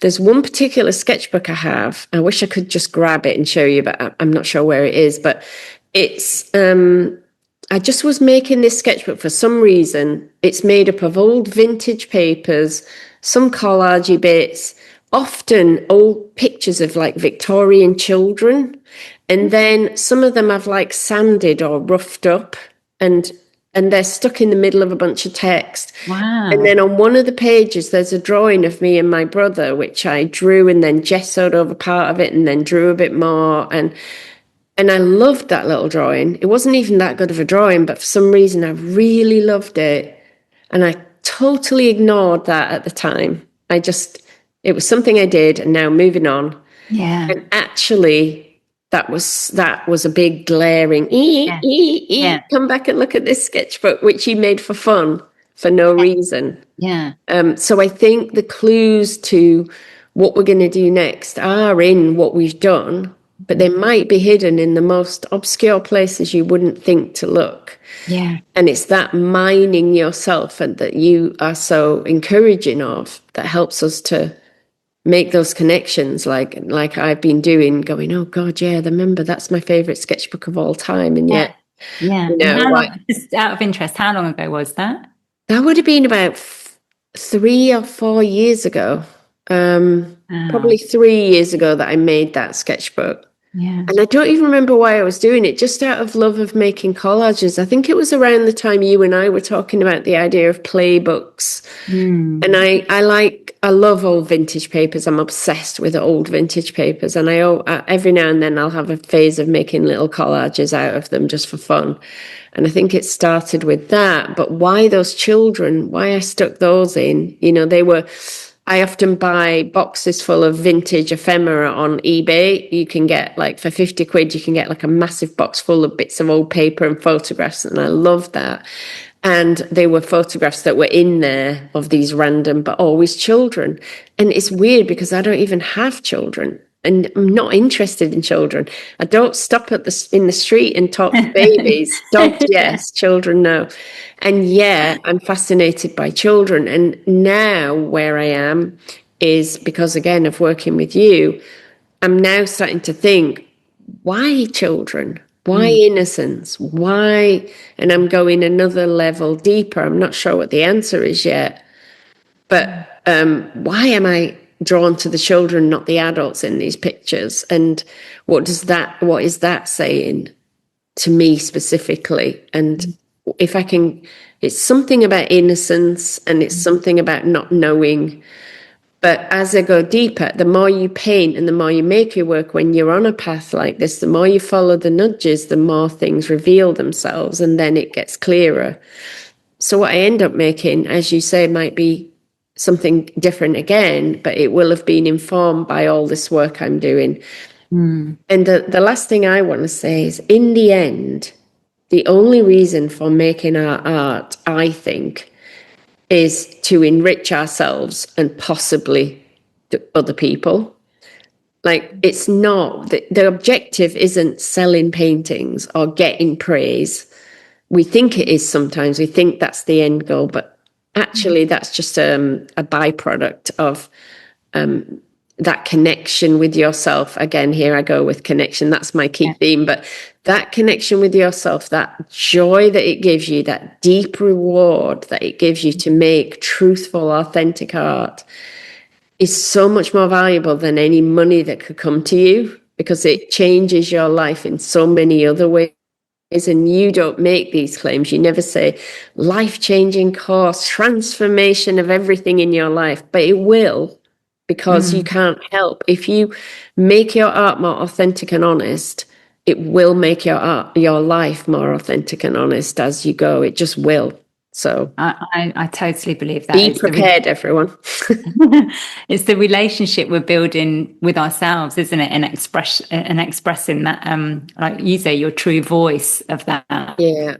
Speaker 2: There's one particular sketchbook I have. I wish I could just grab it and show you, but I'm not sure where it is. But it's, I just was making this sketchbook for some reason. It's made up of old vintage papers, some collagey bits, often old pictures of like Victorian children. And then some of them I've like sanded or roughed up, and they're stuck in the middle of a bunch of text.
Speaker 1: Wow.
Speaker 2: And then on one of the pages, there's a drawing of me and my brother, which I drew and then gessoed over part of it and then drew a bit more. And I loved that little drawing. It wasn't even that good of a drawing, but for some reason I really loved it. And I totally ignored that at the time. It was something I did, and now moving on.
Speaker 1: Yeah.
Speaker 2: And actually, that was a big glaring, come back and look at this sketchbook, which he made for fun, for no reason.
Speaker 1: Yeah.
Speaker 2: So I think the clues to what we're going to do next are in what we've done, but they might be hidden in the most obscure places you wouldn't think to look.
Speaker 1: Yeah.
Speaker 2: And it's that mining yourself, and that you are so encouraging of, that helps us to make those connections, like I've been doing, going, oh God, yeah, remember, that's my favorite sketchbook of all time. And yet,
Speaker 1: just out of interest, how long ago was that?
Speaker 2: That would have been about 3 or 4 years ago. Probably 3 years ago that I made that sketchbook.
Speaker 1: Yeah.
Speaker 2: And I don't even remember why I was doing it, just out of love of making collages. I think it was around the time you and I were talking about the idea of playbooks. And I love old vintage papers. I'm obsessed with old vintage papers. And every now and then I'll have a phase of making little collages out of them just for fun. And I think it started with that. But why those children, why I stuck those in, I often buy boxes full of vintage ephemera on eBay. You can get, like, for 50 quid, you can get like a massive box full of bits of old paper and photographs. And I love that. And they were photographs that were in there of these random, but always children. And it's weird because I don't even have children, and I'm not interested in children. I don't stop in the street and talk to babies. Dogs, yes. Children, no. And yeah, I'm fascinated by children. And now where I am is because, again, of working with you, I'm now starting to think, why children? Why innocence? Why? And I'm going another level deeper. I'm not sure what the answer is yet. But why am I drawn to the children, not the adults in these pictures? And what is that saying to me specifically? And if I can, it's something about innocence, and it's something about not knowing. But as I go deeper, the more you paint and the more you make your work, when you're on a path like this, the more you follow the nudges, the more things reveal themselves, and then it gets clearer. So what I end up making, as you say, might be something different again, but it will have been informed by all this work I'm doing. And the last thing I want to say is, in the end, the only reason for making our art, I think, is to enrich ourselves and possibly other people. Like, it's not, the objective isn't selling paintings or getting praise. We think it is sometimes. We think that's the end goal, but actually that's just a byproduct of that connection with yourself. Again, here I go with connection. That's my key theme. But that connection with yourself, that joy that it gives you, that deep reward that it gives you to make truthful, authentic art, is so much more valuable than any money that could come to you, because it changes your life in so many other ways. And you don't make these claims. You never say life-changing course, transformation of everything in your life, but it will, because you can't help. If you make your art more authentic and honest, it will make your life more authentic and honest as you go. It just will. So
Speaker 1: I totally believe that.
Speaker 2: be prepared, everyone.
Speaker 1: It's the relationship we're building with ourselves, isn't it? And expressing that, like you say, your true voice of that.
Speaker 2: Yeah.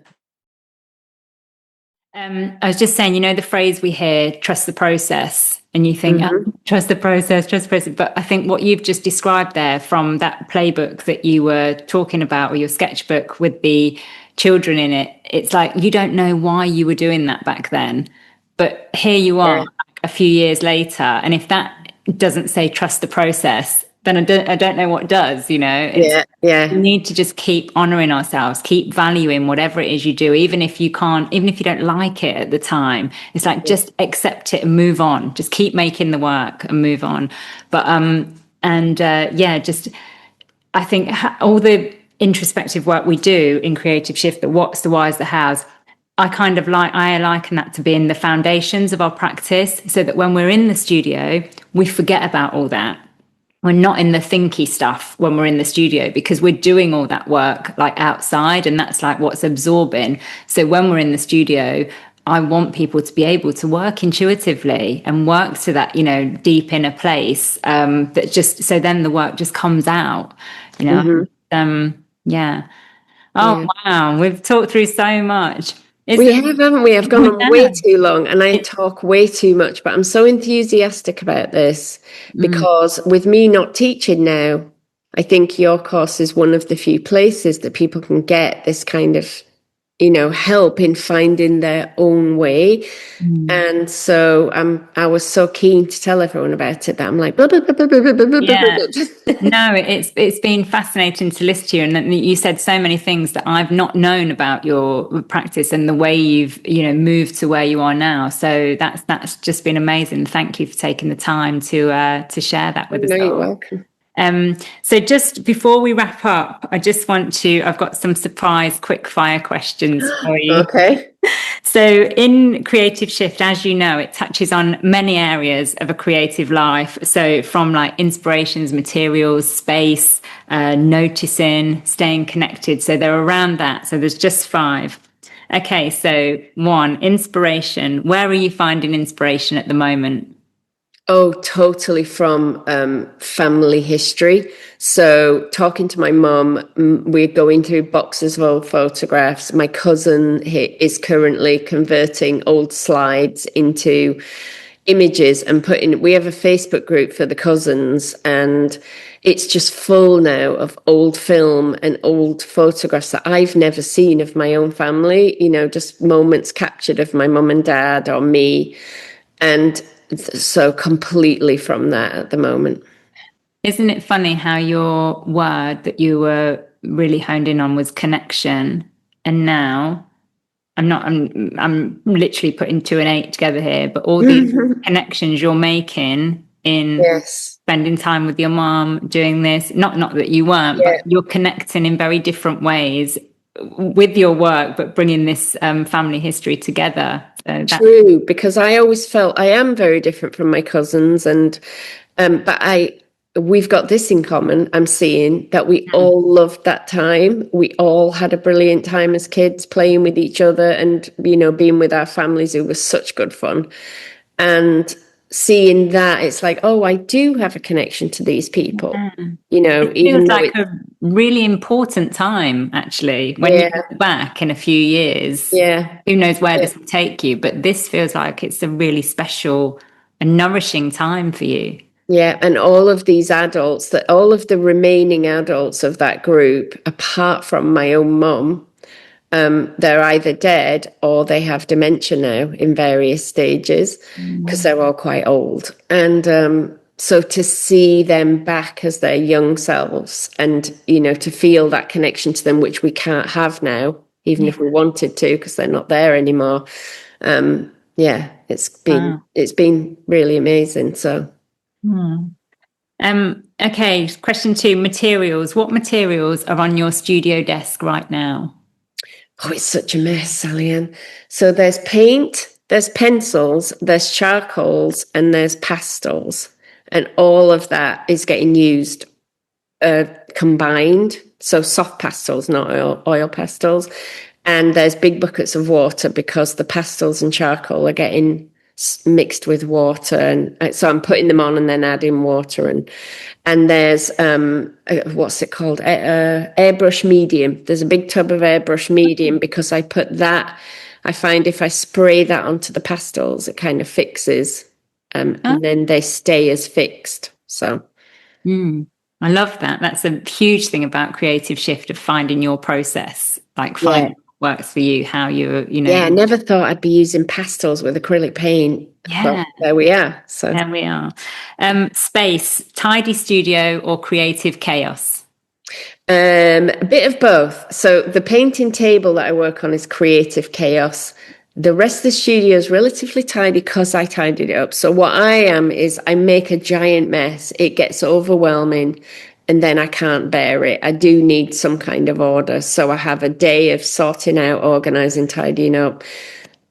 Speaker 1: I was just saying, the phrase we hear, trust the process, and you think, trust the process, trust the process. But I think what you've just described there from that playbook that you were talking about, or your sketchbook with the children in it, it's like you don't know why you were doing that back then. But here you are a few years later. And if that doesn't say trust the process, then I don't know what does, You need to just keep honoring ourselves, keep valuing whatever it is you do, even if you don't like it at the time. It's like, just accept it and move on. Just keep making the work and move on. But, just, I think all the introspective work we do in Creative Shift, the what's, the why's, the how's, I liken that to being the foundations of our practice, so that when we're in the studio, we forget about all that. We're not in the thinky stuff when we're in the studio, because we're doing all that work like outside, and that's like what's absorbing. So when we're in the studio, I want people to be able to work intuitively and work to that, deep inner place, that just, so then the work just comes out, yeah. Oh, wow. We've talked through so much.
Speaker 2: Haven't we? I've gone on way too long, and I talk way too much, but I'm so enthusiastic about this because with me not teaching now, I think your course is one of the few places that people can get this kind of, help in finding their own way. And so I was so keen to tell everyone about it that I'm like, blah, blah, blah, blah, blah, blah, blah, blah.
Speaker 1: No, it's been fascinating to listen to you, and you said so many things that I've not known about your practice and the way you've moved to where you are now. So that's just been amazing. Thank you for taking the time to share that with us.
Speaker 2: You're welcome.
Speaker 1: So just before we wrap up, I've got some surprise quick fire questions for you.
Speaker 2: Okay.
Speaker 1: So in Creative Shift, as you know, it touches on many areas of a creative life. So from like inspirations, materials, space, noticing, staying connected. So they're around that. So there's just 5. Okay. So 1, inspiration. Where are you finding inspiration at the moment?
Speaker 2: Oh, totally from family history. So talking to my mum, we're going through boxes of old photographs. My cousin is currently converting old slides into images and we have a Facebook group for the cousins, and it's just full now of old film and old photographs that I've never seen of my own family, just moments captured of my mum and dad or me. And so completely from that at the moment.
Speaker 1: Isn't it funny how your word that you were really honed in on was connection, and now I'm literally putting 2 and 8 together here, but all these connections you're making in spending time with your mom, doing this, not that you weren't, but you're connecting in very different ways with your work, but bringing this family history together. So
Speaker 2: true, because I always felt I am very different from my cousins, and but we've got this in common. I'm seeing that we all loved that time. We all had a brilliant time as kids, playing with each other and being with our families. It was such good fun, and seeing that, it's like, oh, I do have a connection to these people.
Speaker 1: It feels like a really important time, actually, when you look back in a few years. Who knows where this will take you, but this feels like it's a really special and nourishing time for you.
Speaker 2: And all of these adults, all of the remaining adults of that group, apart from my own mum, they're either dead or they have dementia now in various stages, because they're all quite old. And so to see them back as their young selves and, to feel that connection to them, which we can't have now, even if we wanted to, because they're not there anymore. It's been really amazing. So.
Speaker 1: Okay, question 2, materials. What materials are on your studio desk right now?
Speaker 2: Oh, it's such a mess, Sally-Ann. So there's paint, there's pencils, there's charcoals, and there's pastels. And all of that is getting used combined. so soft pastels, not oil pastels. And there's big buckets of water because the pastels and charcoal are getting mixed with water, and so I'm putting them on and then adding water, and there's what's it called, airbrush medium. There's a big tub of airbrush medium because I find if I spray that onto the pastels, it kind of fixes, and then they stay as fixed. So
Speaker 1: I love that. That's a huge thing about Creative Shift, of finding your process, like finding what works for you, how
Speaker 2: yeah, I never thought I'd be using pastels with acrylic paint.
Speaker 1: Yeah,
Speaker 2: but there we are. So
Speaker 1: there we are. Space, tidy studio or creative chaos?
Speaker 2: a bit of both. So the painting table that I work on is creative chaos. The rest of the studio is relatively tidy because I tidied it up. So what I am is I make a giant mess. It gets overwhelming and then I can't bear it. I do need some kind of order. So I have a day of sorting out, organizing, tidying up.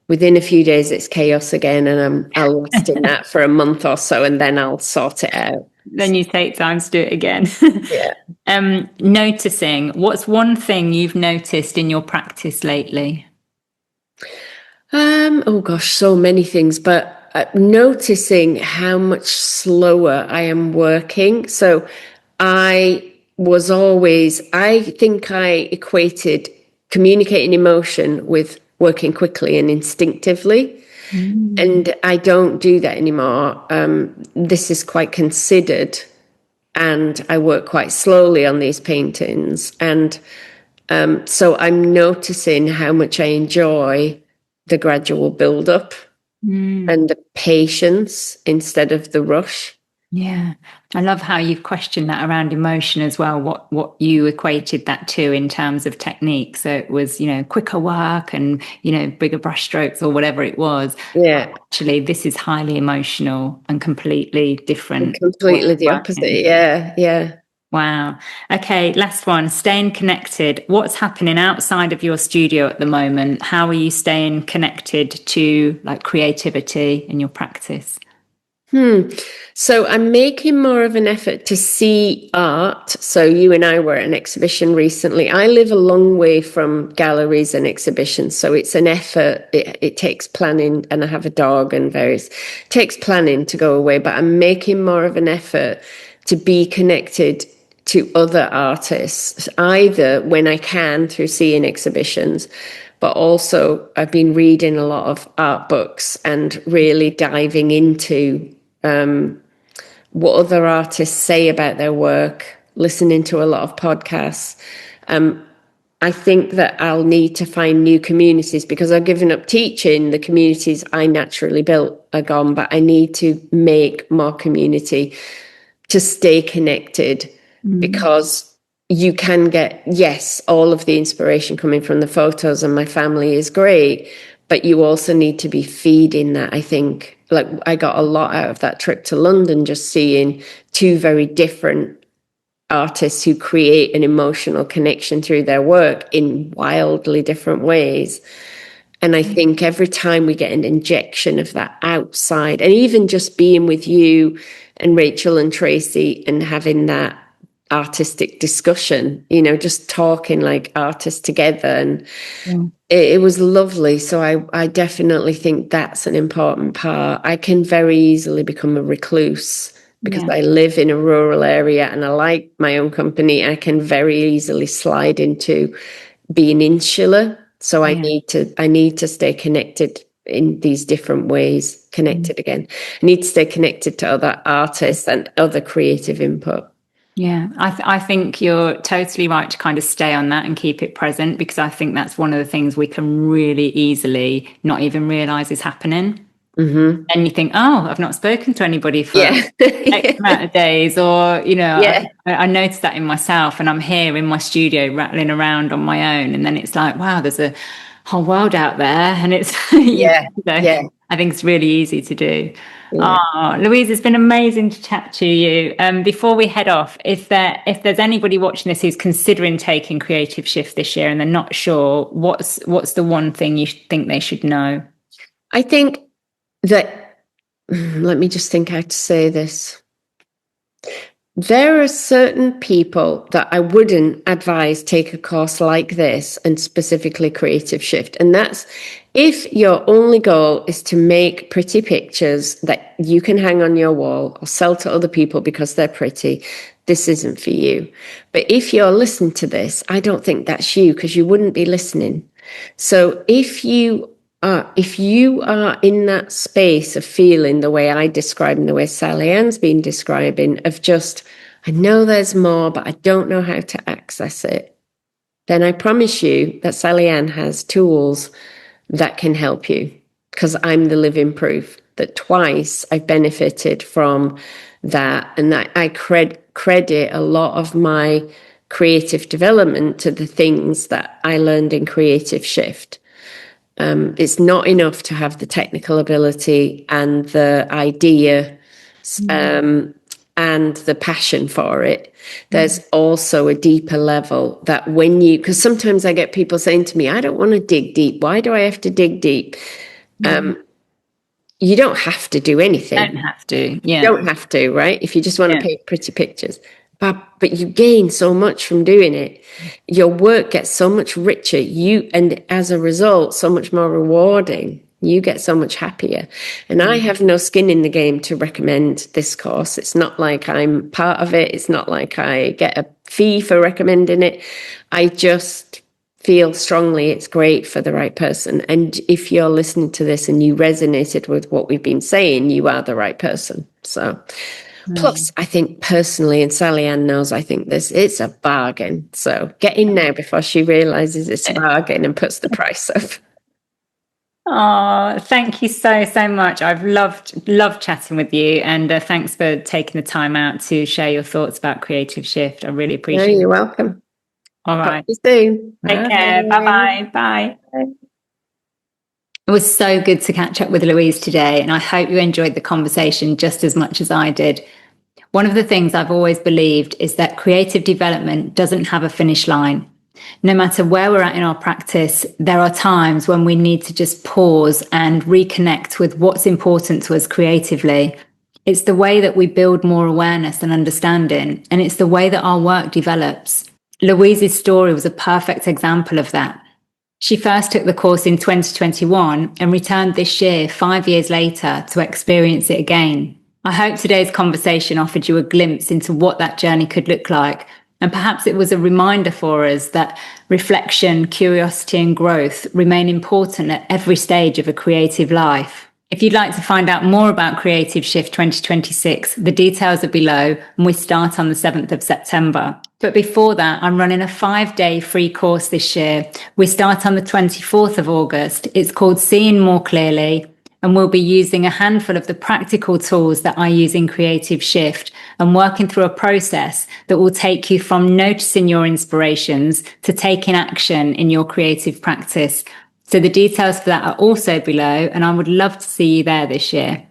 Speaker 2: Within a few days, it's chaos again, and I'll last in that for a month or so, and then I'll sort it out.
Speaker 1: Then you take time to do it again.
Speaker 2: Yeah.
Speaker 1: Noticing, what's one thing you've noticed in your practice lately?
Speaker 2: Oh gosh, so many things, but noticing how much slower I am working. So I think I equated communicating emotion with working quickly and instinctively. And I don't do that anymore. This is quite considered, and I work quite slowly on these paintings. And so I'm noticing how much I enjoy the gradual build-up and the patience instead of the rush.
Speaker 1: Yeah, I love how you've questioned that around emotion as well, what you equated that to in terms of technique. So it was, quicker work and, bigger brush strokes or whatever it was.
Speaker 2: Yeah.
Speaker 1: Actually, this is highly emotional and completely different.
Speaker 2: Completely the opposite. Yeah, yeah.
Speaker 1: Wow. Okay, last one, staying connected. What's happening outside of your studio at the moment? How are you staying connected to like creativity in your practice?
Speaker 2: So I'm making more of an effort to see art. So you and I were at an exhibition recently. I live a long way from galleries and exhibitions, so it's an effort. It takes planning, and I have a dog and it takes planning to go away, but I'm making more of an effort to be connected to other artists, either when I can through seeing exhibitions, but also I've been reading a lot of art books and really diving into what other artists say about their work, listening to a lot of podcasts. I think that I'll need to find new communities because I've given up teaching. The communities I naturally built are gone, but I need to make more community to stay connected because you can get, yes, all of the inspiration coming from the photos and my family is great, but you also need to be feeding that. I think like I got a lot out of that trip to London, just seeing two very different artists who create an emotional connection through their work in wildly different ways. And I think every time we get an injection of that outside, and even just being with you and Rachel and Tracy and having that artistic discussion, just talking like artists together, and it was lovely. So I definitely think that's an important part. I can very easily become a recluse because I live in a rural area and I like my own company. I can very easily slide into being insular. So I need to stay connected in these different ways, connected again. I need to stay connected to other artists and other creative input.
Speaker 1: Yeah, I think you're totally right to kind of stay on that and keep it present, because I think that's one of the things we can really easily not even realize is happening. And you think, oh, I've not spoken to anybody for X amount of days, or, I noticed that in myself, and I'm here in my studio rattling around on my own. And then it's like, wow, there's a whole world out there. And it's, I think it's really easy to do. Oh, Louise, it's been amazing to chat to you. Before we head off, if there's anybody watching this who's considering taking Creative Shift this year and they're not sure, what's the one thing you think they should know?
Speaker 2: I think that, let me just think how to say this. there are certain people that I wouldn't advise take a course like this, and specifically Creative Shift. And that's if your only goal is to make pretty pictures that you can hang on your wall or sell to other people because they're pretty, this isn't for you. But if you're listening to this, I don't think that's you, because you wouldn't be listening. So if you are in that space of feeling the way I describe and the way Sally Ann's been describing, of just, I know there's more, but I don't know how to access it, then I promise you that Sally Ann has tools that can help you, because I'm the living proof that twice I've benefited from that. And that I credit a lot of my creative development to the things that I learned in Creative Shift. It's not enough to have the technical ability and the idea and the passion for it. There's also a deeper level that because sometimes I get people saying to me, I don't want to dig deep. Why do I have to dig deep? You don't have to do anything.
Speaker 1: Don't have to. Yeah.
Speaker 2: You don't have to, right? If you just want to paint pretty pictures. But you gain so much from doing it. Your work gets so much richer. And as a result, so much more rewarding. You get so much happier. And I have no skin in the game to recommend this course. It's not like I'm part of it. It's not like I get a fee for recommending it. I just feel strongly it's great for the right person. And if you're listening to this and you resonated with what we've been saying, you are the right person. So plus, I think personally, and Sally Ann knows, I think it's a bargain. So get in now before she realizes it's a bargain and puts the price up.
Speaker 1: Oh, thank you so much. I've loved chatting with you, and thanks for taking the time out to share your thoughts about Creative Shift. I really appreciate it.
Speaker 2: You're welcome.
Speaker 1: All right.
Speaker 2: Talk to you soon.
Speaker 1: Take care. Bye-bye. Bye. It was so good to catch up with Louise today, and I hope you enjoyed the conversation just as much as I did. One of the things I've always believed is that creative development doesn't have a finish line. No matter where we're at in our practice, there are times when we need to just pause and reconnect with what's important to us creatively. It's the way that we build more awareness and understanding, and it's the way that our work develops. Louise's story was a perfect example of that. She first took the course in 2021 and returned this year, 5 years later, to experience it again. I hope today's conversation offered you a glimpse into what that journey could look like. And perhaps it was a reminder for us that reflection, curiosity, and growth remain important at every stage of a creative life. If you'd like to find out more about Creative Shift 2026, the details are below, and we start on the 7th of September. But before that, I'm running a 5-day free course this year. We start on the 24th of August. It's called Seeing More Clearly, and we'll be using a handful of the practical tools that I use in Creative Shift and working through a process that will take you from noticing your inspirations to taking action in your creative practice. So the details for that are also below, and I would love to see you there this year.